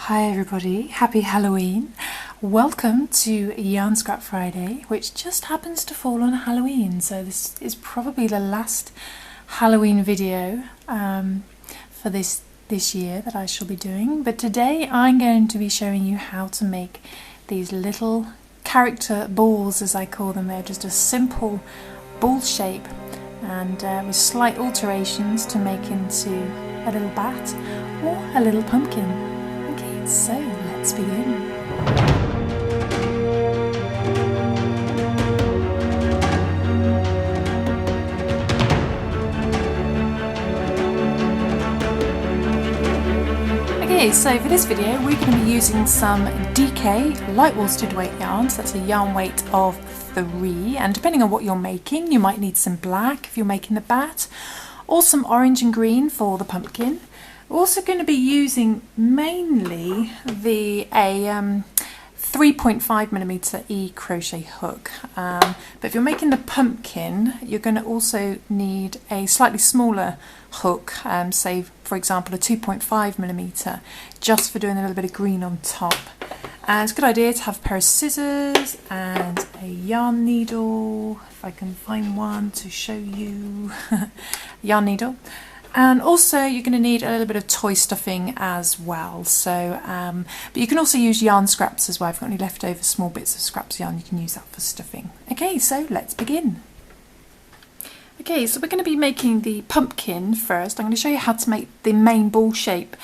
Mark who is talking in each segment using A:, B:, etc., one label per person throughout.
A: Hi everybody, happy Halloween. Welcome to Yarn Scrap Friday, which just happens to fall on Halloween. So this is probably the last Halloween video for this year that I shall be doing. But today I'm going to be showing you how to make these little character balls, as I call them. They're just a simple ball shape and with slight alterations to make into a little bat or a little pumpkin. So let's begin. Okay, so for this video we're going to be using some DK light worsted weight yarns. That's a yarn weight of 3, and depending on what you're making you might need some black if you're making the bat, or some orange and green for the pumpkin. We're also going to be using mainly a 3.5mm E crochet hook, but if you're making the pumpkin you're going to also need a slightly smaller hook, say for example a 2.5mm, just for doing a little bit of green on top. And it's a good idea to have a pair of scissors and a yarn needle, if I can find one to show you. Yarn needle. And also you're going to need a little bit of toy stuffing as well. So, but you can also use yarn scraps as well. If you've got any leftover small bits of scraps of yarn, you can use that for stuffing. Okay, so let's begin. Okay, so we're going to be making the pumpkin first. I'm going to show you how to make the main ball shape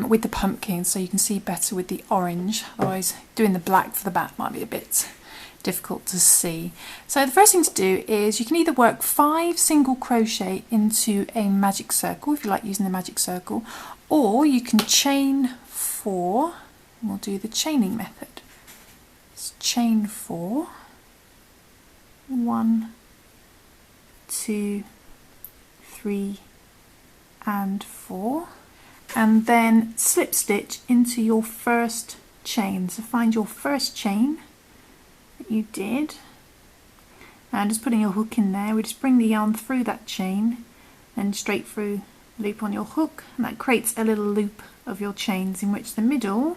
A: with the pumpkin, so you can see better with the orange. Otherwise, doing the black for the bat might be a bit difficult to see. So the first thing to do is you can either work 5 single crochet into a magic circle if you like using the magic circle, or you can chain 4, and we'll do the chaining method. It's chain 4, 1, 2, 3 and 4, and then slip stitch into your first chain. So find your first chain you did, and just putting your hook in there, we just bring the yarn through that chain and straight through the loop on your hook, and that creates a little loop of your chains, in which the middle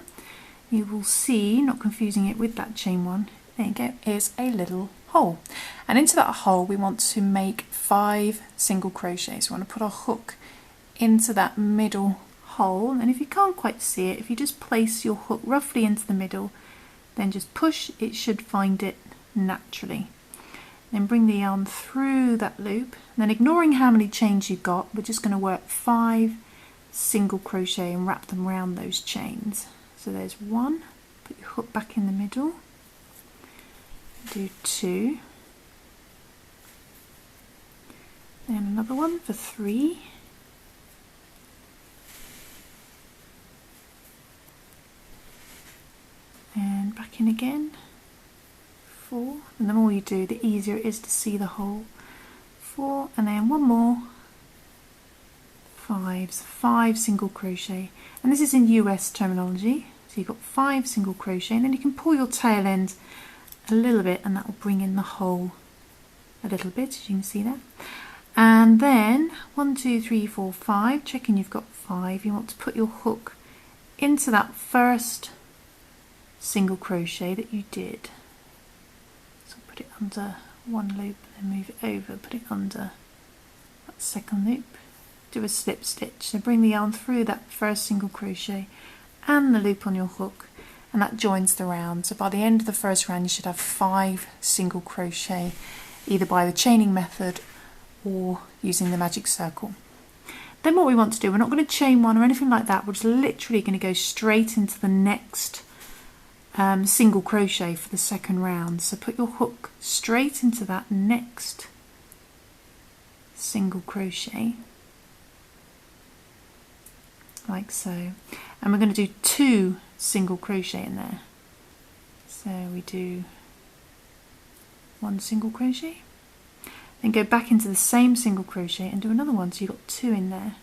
A: you will see, not confusing it with that chain one, there you go, is a little hole, and into that hole we want to make 5 single crochets. We want to put our hook into that middle hole, and if you can't quite see it, if you just place your hook roughly into the middle, then just push, it should find it naturally. Then bring the yarn through that loop, and then ignoring how many chains you've got, we're just going to work 5 single crochet and wrap them around those chains. So there's 1, put your hook back in the middle, do 2, then another one for 3, and back in again, 4, and the more you do the easier it is to see the hole, 4, and then one more, 5, so 5 single crochet, and this is in US terminology, so you've got 5 single crochet, and then you can pull your tail end a little bit and that will bring in the hole a little bit, as you can see there. And then 1, 2, 3, 4, 5, checking you've got 5, you want to put your hook into that first single crochet that you did. So put it under one loop and then move it over, put it under that second loop, do a slip stitch, so bring the yarn through that first single crochet and the loop on your hook, and that joins the round. So by the end of the first round you should have 5 single crochet, either by the chaining method or using the magic circle. Then what we want to do, we're not going to chain one or anything like that, we're just literally going to go straight into the next single crochet for the second round. So put your hook straight into that next single crochet, like so, and we're going to do 2 single crochet in there. So we do 1 single crochet, then go back into the same single crochet and do another one, so you've got 2 in there.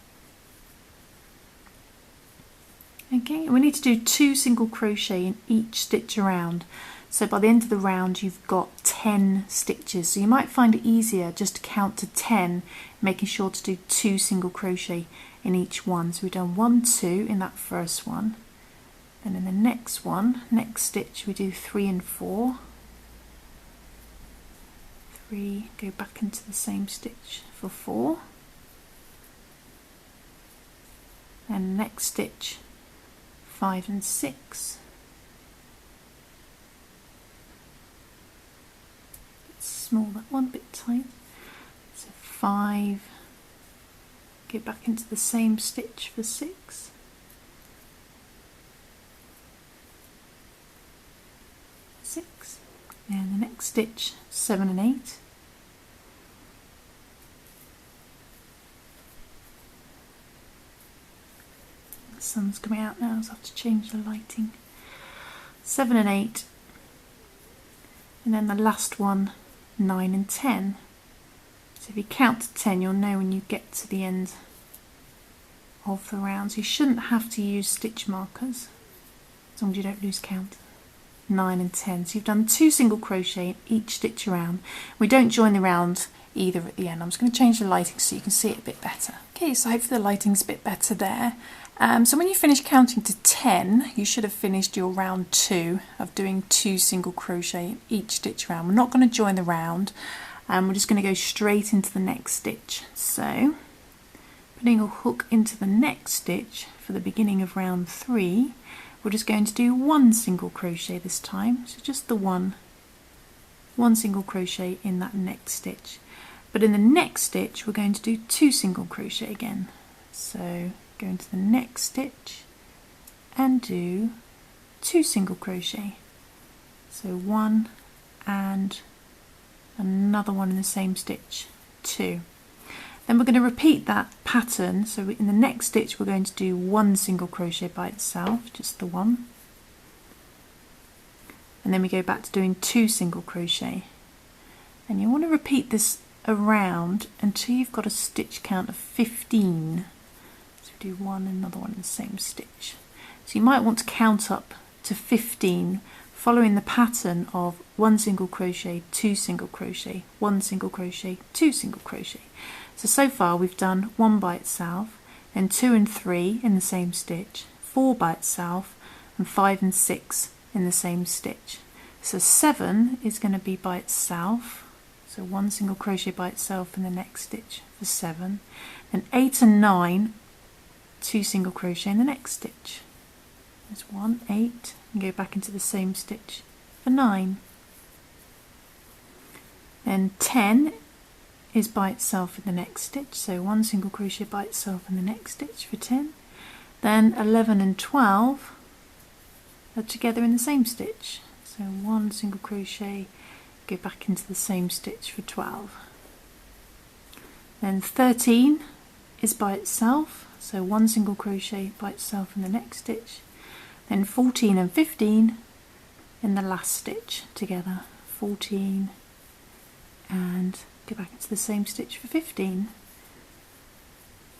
A: Okay, and we need to do 2 single crochet in each stitch around, so by the end of the round you've got 10 stitches. So you might find it easier just to count to 10, making sure to do 2 single crochet in each one. So we've done 1, 2 in that first one, Then in the next one, next stitch, we do 3 and 4. 3, go back into the same stitch for 4. And next stitch, 5 and 6. Bit small, that one, bit tight. So 5, go back into the same stitch for 6. 6, and the next stitch, 7 and 8. The sun's coming out now, so I have to change the lighting. 7 and 8, and then the last one, 9 and 10. So if you count to 10, you'll know when you get to the end of the round. So you shouldn't have to use stitch markers, as long as you don't lose count. 9 and 10. So you've done 2 single crochet in each stitch around. We don't join the round either at the end. I'm just going to change the lighting so you can see it a bit better. Okay, so hopefully the lighting's a bit better there. So when you finish counting to 10, you should have finished your round 2 of doing 2 single crochet in each stitch around. We're not going to join the round, we're just going to go straight into the next stitch. So putting a hook into the next stitch for the beginning of round 3, we're just going to do 1 single crochet this time, so just the one single crochet in that next stitch. But in the next stitch we're going to do 2 single crochet again. So go into the next stitch and do 2 single crochet. So 1 and another one in the same stitch, 2. Then we're going to repeat that pattern, so in the next stitch we're going to do 1 single crochet by itself, just the one, and then we go back to doing 2 single crochet, and you want to repeat this around until you've got a stitch count of 15. So we do 1 and another one in the same stitch. So you might want to count up to 15 following the pattern of 1 single crochet, 2 single crochet, 1 single crochet, 2 single crochet. So far we've done 1 by itself, then 2 and 3 in the same stitch, 4 by itself, and 5 and 6 in the same stitch. So 7 is going to be by itself, so 1 single crochet by itself in the next stitch for 7, then 8 and 9, 2 single crochet in the next stitch. There's 1, 8, and go back into the same stitch for 9. Then 10 is by itself in the next stitch, so 1 single crochet by itself in the next stitch for 10. Then 11 and 12 are together in the same stitch, so 1 single crochet, go back into the same stitch for 12. Then 13 is by itself, so 1 single crochet by itself in the next stitch. Then 14 and 15 in the last stitch together, 14, and go back into the same stitch for 15.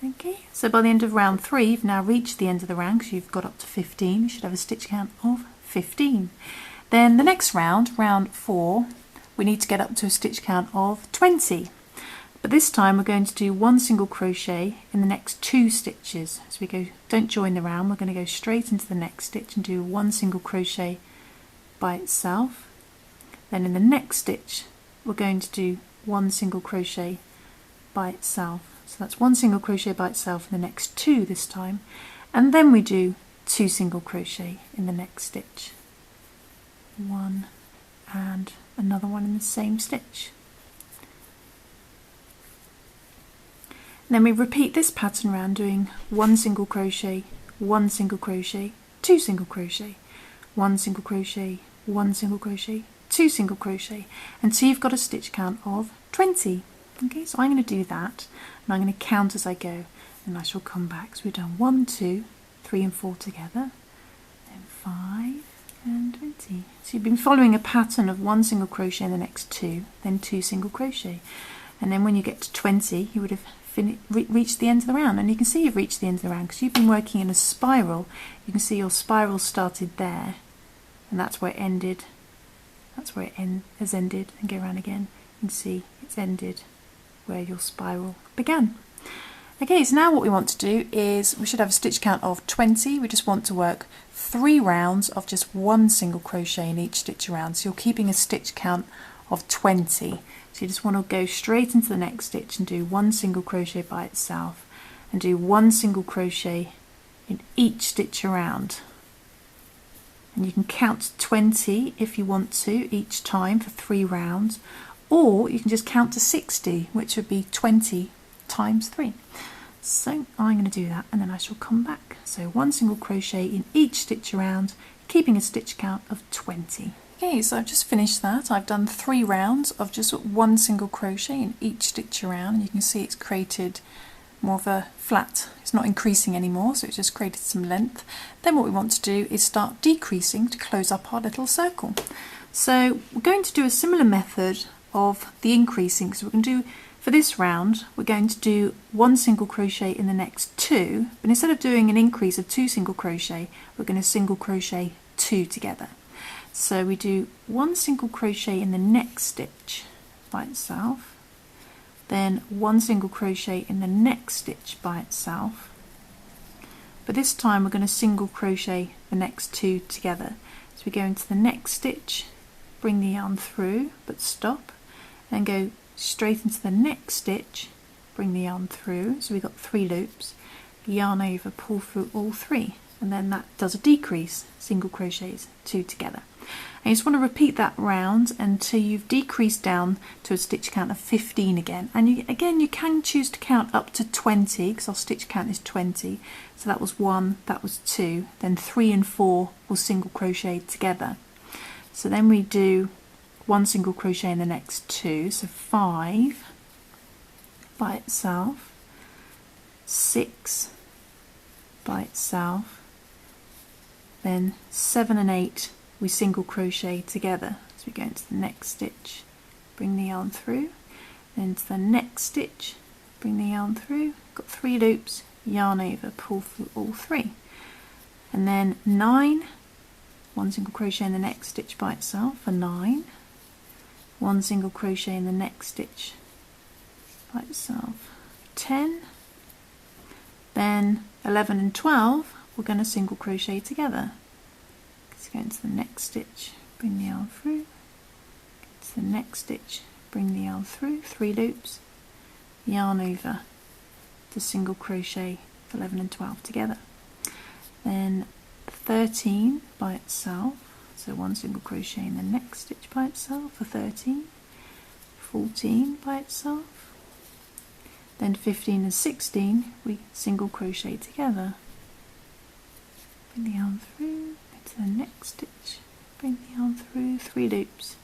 A: Okay, so by the end of round 3 you've now reached the end of the round because you've got up to 15. You should have a stitch count of 15. Then the next round, round 4, we need to get up to a stitch count of 20. But this time we're going to do 1 single crochet in the next 2 stitches. So we go, don't join the round, we're going to go straight into the next stitch and do 1 single crochet by itself. Then in the next stitch we're going to do 1 single crochet by itself. So that's 1 single crochet by itself in the next 2 this time, and then we do 2 single crochet in the next stitch. 1 and another one in the same stitch. And then we repeat this pattern around doing 1 single crochet, 1 single crochet, 2 single crochet, 1 single crochet, 1 single crochet, 2 single crochet, until you've got a stitch count of 20. Okay, so I'm going to do that, and I'm going to count as I go, and I shall come back. So we've done 1, 2, 3 and 4 together, then 5 and 20. So you've been following a pattern of 1 single crochet in the next 2, then 2 single crochet, and then when you get to 20 you would have reached the end of the round. And you can see you've reached the end of the round because you've been working in a spiral. You can see your spiral started there, and that's where it ended. That's where it has ended, and go around again. You can see it's ended where your spiral began. Okay, so now what we want to do is we should have a stitch count of 20. We just want to work 3 rounds of just 1 single crochet in each stitch around. So you're keeping a stitch count of 20. So you just want to go straight into the next stitch and do 1 single crochet by itself and do 1 single crochet in each stitch around. And you can count 20 if you want to each time for 3 rounds, or you can just count to 60, which would be 20 times 3. So I'm going to do that and then I shall come back. So 1 single crochet in each stitch around, keeping a stitch count of 20. Okay, so I've just finished that. I've done 3 rounds of just 1 single crochet in each stitch around, and you can see it's created more of a flat. It's not increasing anymore, so it's just created some length. Then what we want to do is start decreasing to close up our little circle. So we're going to do a similar method of the increasing. So we're going to do, for this round, we're going to do 1 single crochet in the next 2, but instead of doing an increase of 2 single crochet, we're going to single crochet 2 together. So we do 1 single crochet in the next stitch by itself, then 1 single crochet in the next stitch by itself, but this time we're going to single crochet the next 2 together. So we go into the next stitch, bring the yarn through but stop, and go straight into the next stitch, bring the yarn through, so we've got 3 loops, yarn over, pull through all 3, and then that does a decrease, single crochets 2 together. And you just want to repeat that round until you've decreased down to a stitch count of 15 again. And you can choose to count up to 20, because our stitch count is 20. So that was 1, that was 2, then 3 and 4 will single crochet together. So then we do 1 single crochet in the next 2, so 5 by itself, 6 by itself, then 7 and 8 we single crochet together. So we go into the next stitch, bring the yarn through, then to the next stitch, bring the yarn through, got 3 loops, yarn over, pull through all 3, and then 9, 1 single crochet in the next stitch by itself for 9, 1 single crochet in the next stitch by itself, 10, then 11 and 12 we're going to single crochet together. So go into the next stitch, bring the yarn through, go to the next stitch, bring the yarn through, 3 loops, yarn over to single crochet 11 and 12 together. Then 13 by itself, so 1 single crochet in the next stitch by itself for 13, 14 by itself, then 15 and 16 we single crochet together, bring the yarn through, go to the next stitch, bring the yarn through, 3 loops,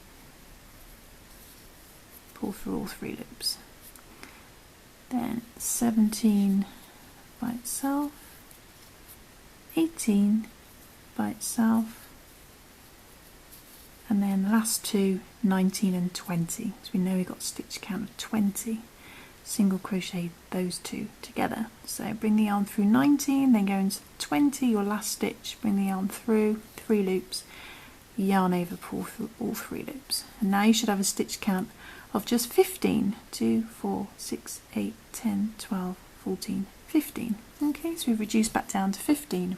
A: pull through all 3 loops, then 17 by itself, 18 by itself, and then last 2, 19 and 20. So we know we've got a stitch count of 20. Single crochet those 2 together. So bring the yarn through 19, then go into 20, your last stitch, bring the yarn through, 3 loops, yarn over, pull through all 3 loops. And now you should have a stitch count of just 15. 2, 4, 6, 8, 10, 12, 14, 15. Okay, so we've reduced back down to 15.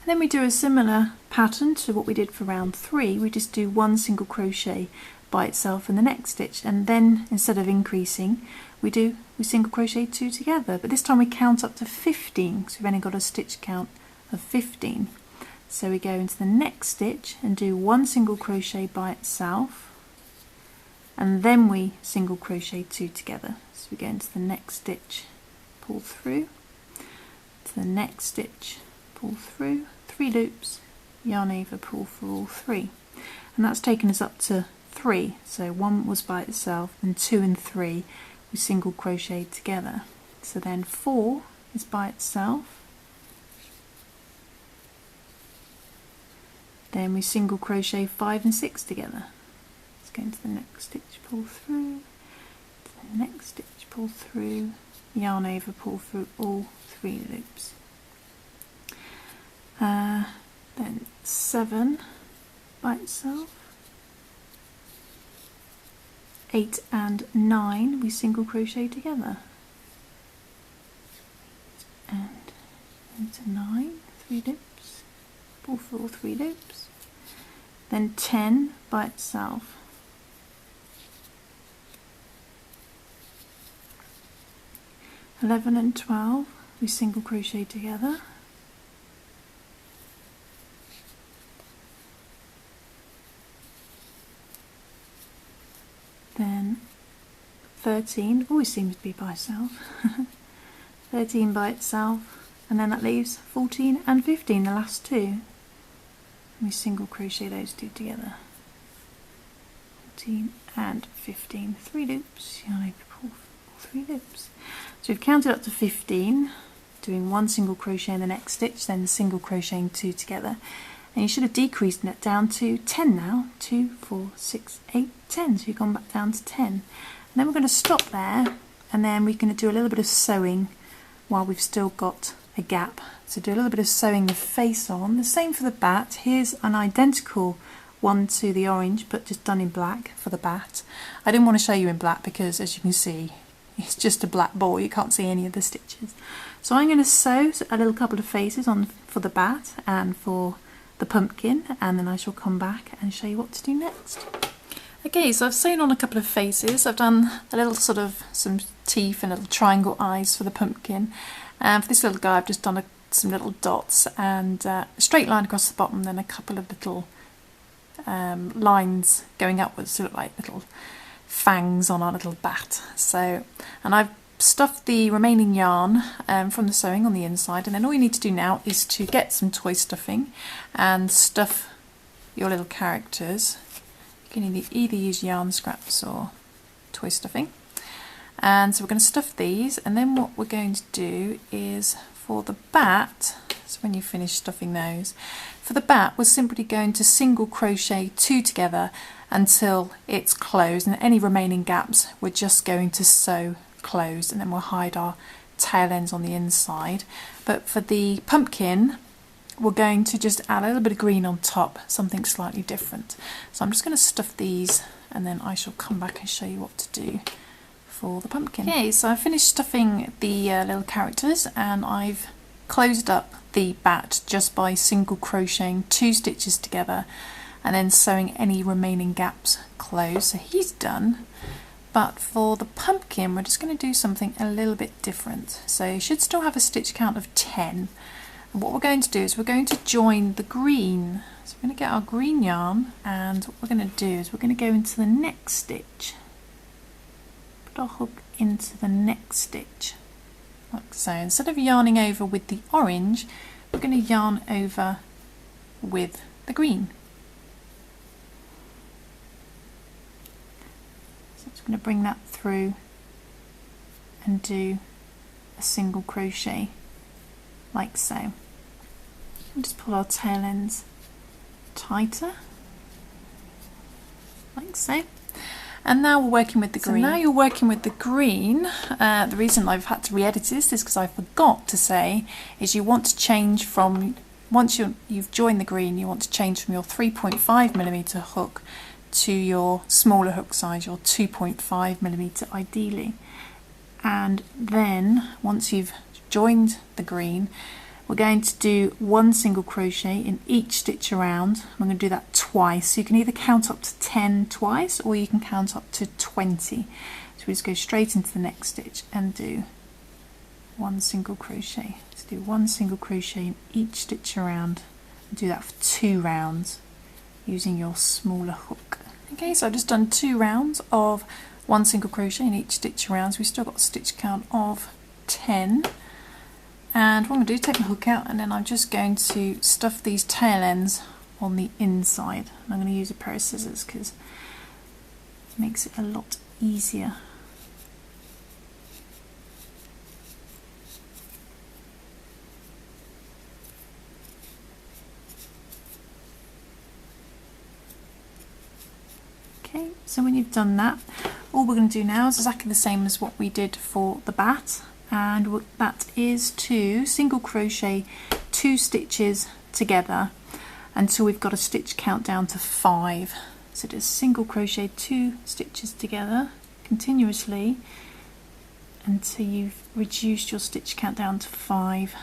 A: And then we do a similar pattern to what we did for round 3. We just do 1 single crochet by itself in the next stitch, and then instead of increasing we single crochet 2 together, but this time we count up to 15, so we've only got a stitch count of 15. So we go into the next stitch and do 1 single crochet by itself, and then we single crochet 2 together. So we go into the next stitch, pull through, to the next stitch, pull through, 3 loops, yarn over, pull through all 3, and that's taken us up to 3. So 1 was by itself, and 2 and 3 we single crochet together. So then 4 is by itself, then we single crochet 5 and 6 together. Let's go into the next stitch, pull through, to the next stitch, pull through, yarn over, pull through all 3 loops. Then 7 by itself, 8 and 9 we single crochet together. into 9, 3 loops, pull through all 3 loops, then 10 by itself, 11 and 12 we single crochet together, then 13 always seems to be by itself, 13 by itself, and then that leaves 14 and 15, the last two. We single crochet those two together, 14 and 15, 3 loops, yarn over, pull all 3 loops. So we've counted up to 15, doing 1 single crochet in the next stitch, then single crocheting 2 together, and you should have decreased it down to 10 now, 2, 4, 6, 8, 10, so you've gone back down to 10. And then we're going to stop there, and then we're going to do a little bit of sewing while we've still got a gap. So do a little bit of sewing the face on, the same for the bat. Here's an identical one to the orange, but just done in black for the bat. I didn't want to show you in black because, as you can see, it's just a black ball, you can't see any of the stitches. So I'm going to sew a little couple of faces on for the bat and for the pumpkin, and then I shall come back and show you what to do next. Okay, so I've sewn on a couple of faces. I've done a little sort of some teeth and little triangle eyes for the pumpkin, and for this little guy I've just done some little dots and a straight line across the bottom, then a couple of little lines going upwards to look like little fangs on our little bat. So, and I've stuffed the remaining yarn from the sewing on the inside, and then all you need to do now is to get some toy stuffing and stuff your little characters. You can either use yarn scraps or toy stuffing. And so we're going to stuff these, and then what we're going to do is for the bat, so when you finish stuffing those, for the bat we're simply going to single crochet 2 together until it's closed, and any remaining gaps we're just going to sew closed, and then we'll hide our tail ends on the inside. But for the pumpkin we're going to just add a little bit of green on top, something slightly different. So I'm just going to stuff these, and then I shall come back and show you what to do for the pumpkin. Okay, so I've finished stuffing the little characters, and I've closed up the bat just by single crocheting 2 stitches together and then sewing any remaining gaps closed. So he's done. But for the pumpkin we're just going to do something a little bit different. So you should still have a stitch count of 10. And what we're going to do is we're going to join the green. So we're going to get our green yarn, and what we're going to do is we're going to go into the next stitch. Put our hook into the next stitch, like so. Instead of yarning over with the orange, we're going to yarn over with the green. So I'm just going to bring that through and do a single crochet like so. And just pull our tail ends tighter, like so. And now we're working with the green. So now you're working with the green. The reason I've had to re-edit this is because I forgot to say is you want to change from, once you've joined the green, you want to change from your 3.5mm hook to your smaller hook size, your 2.5mm ideally. And then once you've joined the green, we're going to do 1 single crochet in each stitch around. I'm going to do that twice. So you can either count up to 10 twice, or you can count up to 20. So we just go straight into the next stitch and do 1 single crochet. So do 1 single crochet in each stitch around, and do that for 2 rounds using your smaller hook. Okay, so I've just done 2 rounds of 1 single crochet in each stitch around. So we've still got a stitch count of 10. And what I'm going to do is take my hook out, and then I'm just going to stuff these tail ends on the inside. And I'm going to use a pair of scissors because it makes it a lot easier. Okay, so when you've done that, all we're going to do now is exactly the same as what we did for the bat. And what that is to single crochet 2 stitches together until we've got a stitch count down to 5. So just single crochet 2 stitches together continuously until you've reduced your stitch count down to 5,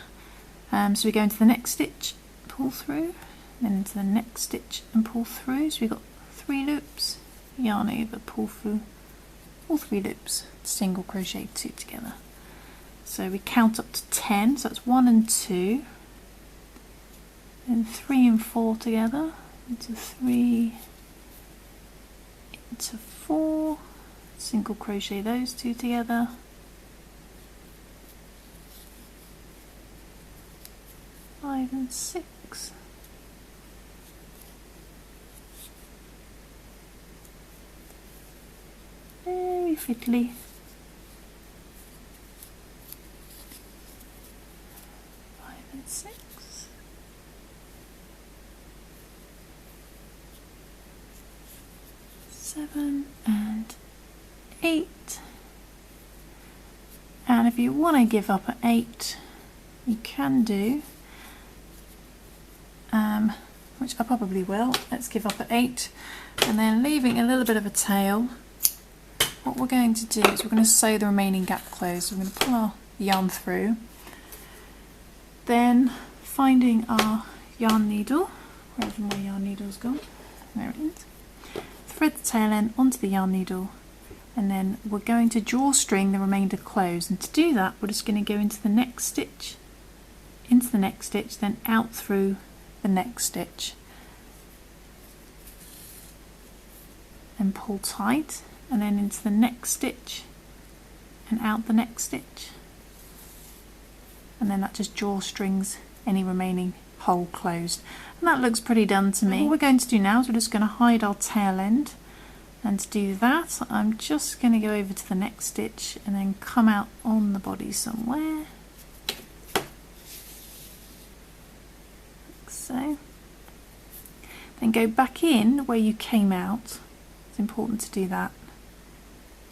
A: So we go into the next stitch, pull through, then into the next stitch and pull through. So we've got 3 loops, yarn over, pull through all 3 loops, single crochet 2 together. So we count up to 10, so that's 1 and 2, then 3 and 4 together, into 3, into 4, single crochet those 2 together, five and 6, very fiddly, 5 and 6, 7 and 8, and if you want to give up at 8 you can do, which I probably will. Let's give up at 8, and then leaving a little bit of a tail. What we're going to do is we're going to sew the remaining gap closed. So we're going to pull our yarn through, then finding our yarn needle, wherever my yarn needle's gone, there it is, thread the tail end onto the yarn needle, and then we're going to drawstring the remainder closed. And to do that we're just going to go into the next stitch, into the next stitch, then out through the next stitch and pull tight, and then into the next stitch and out the next stitch, and then that just drawstrings any remaining hole closed. And that looks pretty done to me. What we're going to do now is we're just going to hide our tail end, and to do that I'm just going to go over to the next stitch and then come out on the body somewhere, so. Then go back in where you came out. It's important to do that.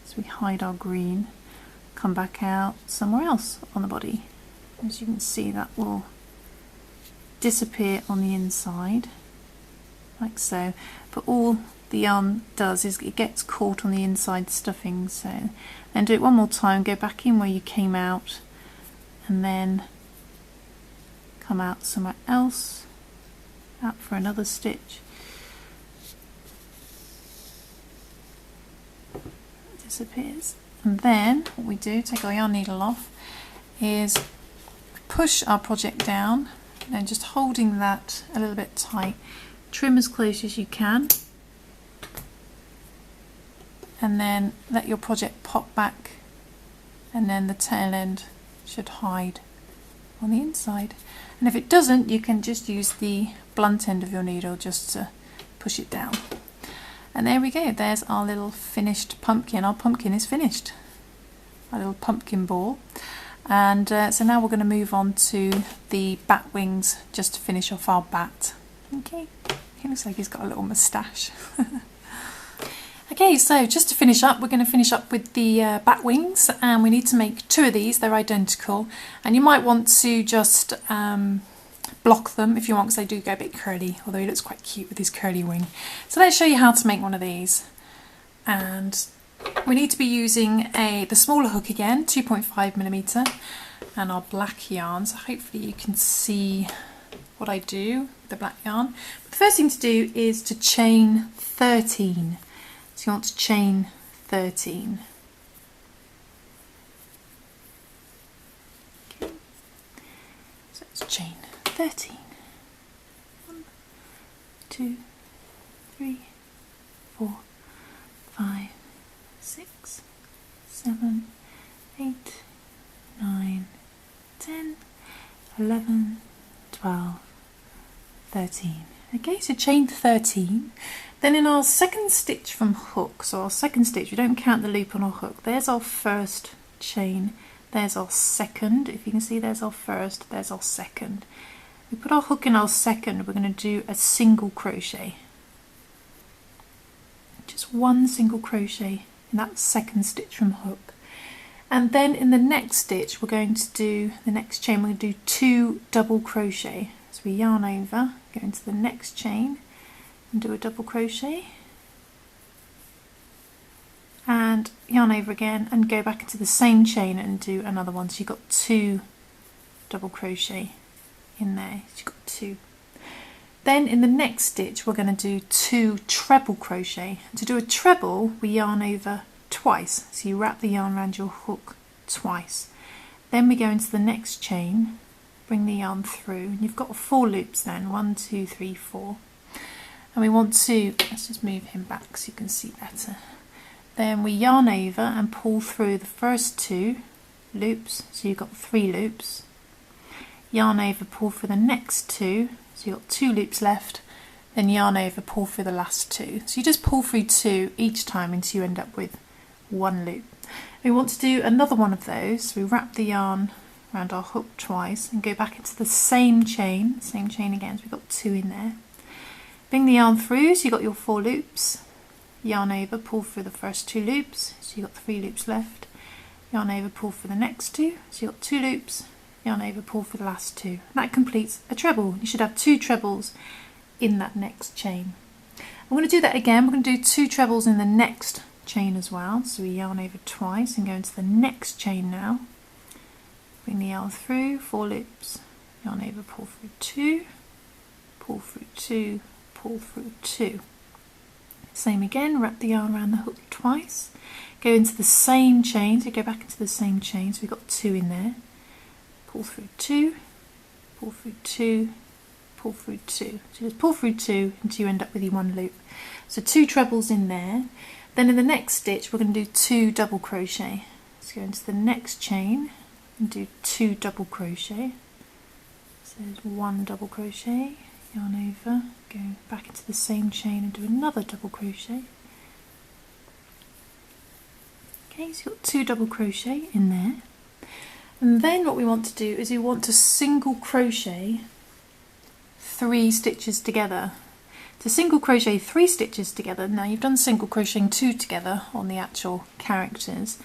A: So we hide our green, come back out somewhere else on the body. As you can see, that will disappear on the inside, like so. But all the yarn does is it gets caught on the inside stuffing. So then do it one more time, go back in where you came out, and then come out somewhere else, out for another stitch, it disappears. And then what we do, take our yarn needle off, is push our project down, and just holding that a little bit tight, trim as close as you can, and then let your project pop back, and then the tail end should hide on the inside. And if it doesn't, you can just use the blunt end of your needle just to push it down. And there we go, there's our little finished pumpkin. Our pumpkin is finished, our little pumpkin ball. And so now we're going to move on to the bat wings, just to finish off our bat. Okay, he looks like he's got a little moustache. Okay, so just to finish up, we're going to finish up with the bat wings, and we need to make 2 of these. They're identical, and you might want to just block them if you want, because they do go a bit curly, although he looks quite cute with his curly wing. So let's show you how to make one of these. And we need to be using the smaller hook again, 2.5mm, and our black yarn. So hopefully you can see what I do with the black yarn. But the first thing to do is to chain 13. So you want to chain 13. Okay. So let's chain 13. 1, 2, 3, 4, 5, 6, 7, 8, 9, 10, 11, 12, 13. Okay, so chain 13. Then in our second stitch from hook, so our second stitch, we don't count the loop on our hook. There's our first chain, there's our second. If you can see, there's our first, there's our second. We put our hook in our second, we're going to do a single crochet. Just one single crochet in that second stitch from hook. And then in the next stitch, we're going to do the next chain, we're going to do 2 double crochet. So we yarn over, go into the next chain and do a double crochet, and yarn over again and go back into the same chain and do another one. So you've got 2 double crochet in there. You've got 2. Then in the next stitch we're going to do 2 treble crochet. To do a treble we yarn over twice, so you wrap the yarn around your hook twice. Then we go into the next chain, bring the yarn through, and you've got 4 loops then, 1, 2, 3, 4. And we want to, let's just move him back so you can see better. Then we yarn over and pull through the first 2 loops, so you've got 3 loops. Yarn over, pull through the next 2, so you've got 2 loops left. Then yarn over, pull through the last 2. So you just pull through 2 each time until you end up with 1 loop. We want to do another one of those, so we wrap the yarn around our hook twice and go back into the same chain again, so we've got 2 in there. Bring the yarn through, so you've got your 4 loops. Yarn over, pull through the first 2 loops, so you've got 3 loops left. Yarn over, pull through the next 2, so you've got 2 loops. Yarn over, pull through the last 2. That completes a treble. You should have 2 trebles in that next chain. I'm going to do that again. We're going to do 2 trebles in the next chain as well. So we yarn over twice and go into the next chain now. Bring the yarn through, 4 loops. Yarn over, pull through 2, pull through 2, pull through 2. Same again, wrap the yarn around the hook twice. Go into the same chain, so go back into the same chain, so we've got 2 in there. Pull through 2, pull through 2, pull through 2. So just pull through 2 until you end up with your 1 loop. So 2 trebles in there. Then in the next stitch we're going to do 2 double crochet. Let's go into the next chain and do 2 double crochet. So there's 1 double crochet, yarn over, go back into the same chain and do another double crochet. Okay, so you've got 2 double crochet in there. And then what we want to do is we want to single crochet 3 stitches together. To single crochet 3 stitches together, now you've done single crocheting 2 together on the actual characters.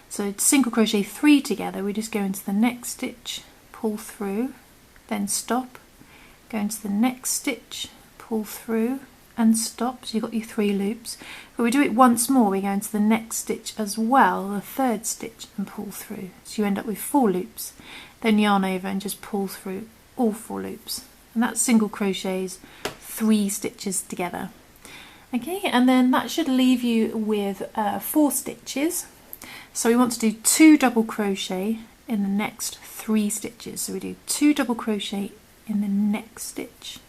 A: So to single crochet 3 together, we just go into the next stitch, pull through, then stop, go into the next stitch, pull through and stop, so you've got your 3 loops. But we do it once more, we go into the next stitch as well, the 3rd stitch, and pull through. So you end up with 4 loops. Then yarn over and just pull through all 4 loops. And that single crochets 3 stitches together. Okay, and then that should leave you with 4 stitches. So we want to do 2 double crochet in the next 3 stitches. So we do 2 double crochet in the next stitch.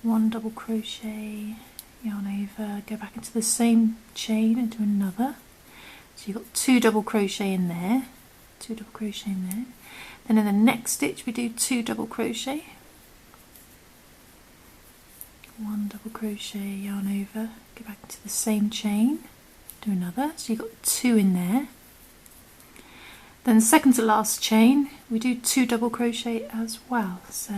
A: 1 double crochet, yarn over, go back into the same chain and do another. So you've got 2 double crochet in there, 2 double crochet in there. Then in the next stitch we do 2 double crochet, 1 double crochet, yarn over, go back into the same chain, do another. So you've got 2 in there. Then second to last chain we do 2 double crochet as well. So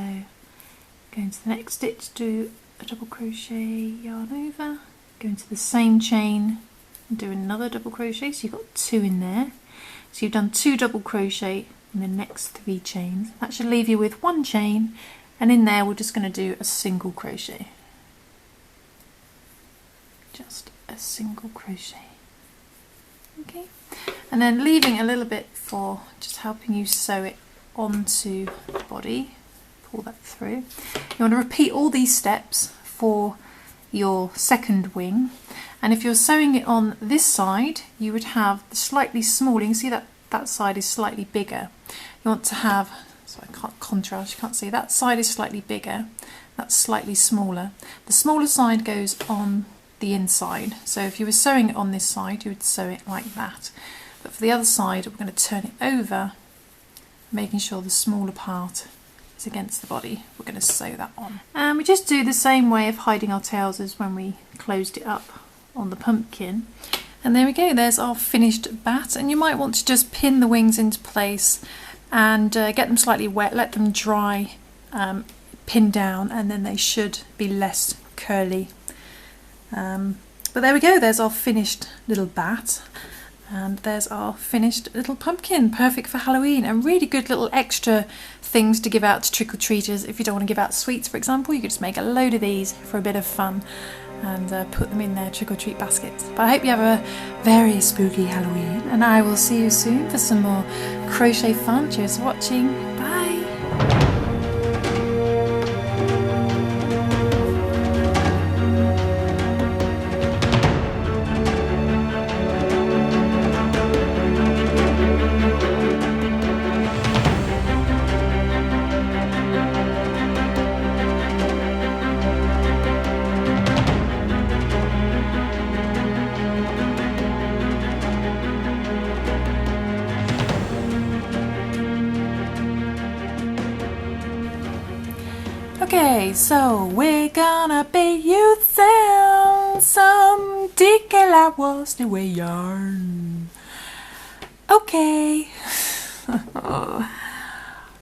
A: go into the next stitch, do a double crochet, yarn over, go into the same chain and do another double crochet, so you've got 2 in there. So you've done 2 double crochet in the next 3 chains. That should leave you with 1 chain, and in there we're just going to do a single crochet. Just a single crochet. Okay, and then leaving a little bit for just helping you sew it onto the body. Pull that through. You want to repeat all these steps for your second wing, and if you're sewing it on this side you would have the slightly smaller, you can see that that side is slightly bigger. You want to have, so I can't contrast, you can't see, that side is slightly bigger, that's slightly smaller. The smaller side goes on the inside, so if you were sewing it on this side you would sew it like that, but for the other side we're going to turn it over, making sure the smaller part against the body. We're going to sew that on. And we just do the same way of hiding our tails as when we closed it up on the pumpkin. And there we go, there's our finished bat, and you might want to just pin the wings into place and get them slightly wet, let them dry, pin down, and then they should be less curly. But there we go, there's our finished little bat. And there's our finished little pumpkin, perfect for Halloween, and really good little extra things to give out to trick-or-treaters. If you don't want to give out sweets, for example, you could just make a load of these for a bit of fun and put them in their trick-or-treat baskets. But I hope you have a very spooky Halloween, and I will see you soon for some more crochet fun. Cheers for watching, bye! Okay, so we're gonna be using some DK was the way yarn. Okay.